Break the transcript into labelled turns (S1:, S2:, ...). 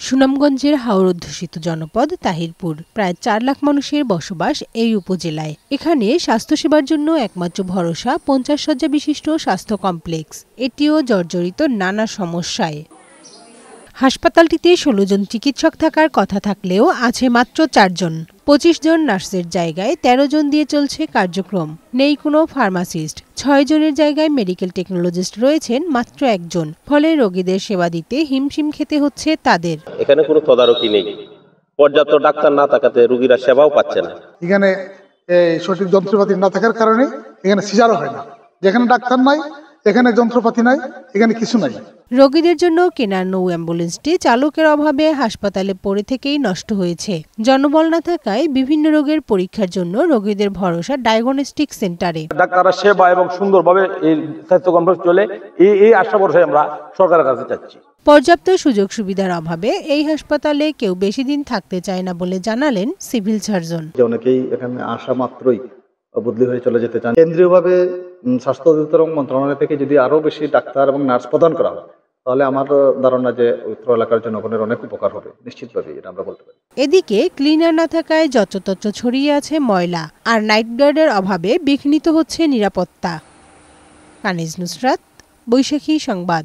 S1: সুনামগঞ্জের হাওর অধ্যুষিত জনপদ তাহিরপুর। প্রায় ৪ লাখ মানুষের বসবাস এই উপজেলায়। এখানে স্বাস্থ্যসেবার জন্য একমাত্র ভরসা ৫০ শয্যা বিশিষ্ট স্বাস্থ্য কমপ্লেক্স। এটিও জর্জরিত নানা সমস্যায়। হাসপাতালটিতে ১৬ জন চিকিৎসক থাকার কথা থাকলেও আছে মাত্র ৪ জন। ২৫ জন নার্সের জায়গায় ১৩ জন দিয়ে চলছে কার্যক্রম। নেই কোনো ফার্মাসিস্ট। ৬ জনের জায়গায় মেডিকেল টেকনোলজিস্ট রয়েছেন মাত্র ১ জন। ফলে রোগীদের সেবা দিতে হিমশিম খেতে হচ্ছে তাদের।
S2: এখানে কোনো তদারকি নেই, পর্যাপ্ত ডাক্তার না থাকাতে রোগীরা সেবাও পাচ্ছে না।
S3: এখানে সঠিক যন্ত্রপাতি না থাকার কারণে এখানে সিজারও হয় না। যেখানে ডাক্তার নাই, এখানে যন্ত্রপাতি নাই, এখানে কিছু নাই।
S1: রোগীদের জন্য কেনা নৌ অ্যাম্বুলেন্সটি চালকের অভাবে হাসপাতালে পড়ে থেকেই নষ্ট হয়েছে। জনবল না থাকায় বিভিন্ন রোগের পরীক্ষার জন্য রোগীদের ভরসা ডায়াগনস্টিক সেন্টারে।
S4: ডাক্তাররা সেবা এবং সুন্দরভাবে এই স্বাস্থ্য কমপ্লেক্স চলে, এই আশা ভরসায় আমরা সরকারের কাছে চাচ্ছি।
S1: পর্যাপ্ত সুযোগ সুবিধার অভাবে এই হাসপাতালে কেউ বেশি দিন থাকতে চায় না বলে জানালেন সিভিল সার্জন।
S5: অনেকেই এখানে আসা মাত্রই বদলি হয়ে চলে যেতে চান। কেন্দ্রীয়ভাবে স্বাস্থ্য অধিদপ্তর মন্ত্রণালয় থেকে যদি আরো বেশি ডাক্তার এবং নার্স প্রদান করা হয়, তাহলে আমার ধারণা যে উত্তর এলাকার জনগণের অনেক উপকার হবে, নিশ্চিতভাবে এটা আমরা বলতে পারি।
S1: এদিকে ক্লিনার না থাকায় যত্রতত্র ছড়িয়ে আছে ময়লা, আর নাইট গার্ডের অভাবে বিঘ্নিত হচ্ছে নিরাপত্তা। কানিজ নুসরাত, বৈশাখী সংবাদ।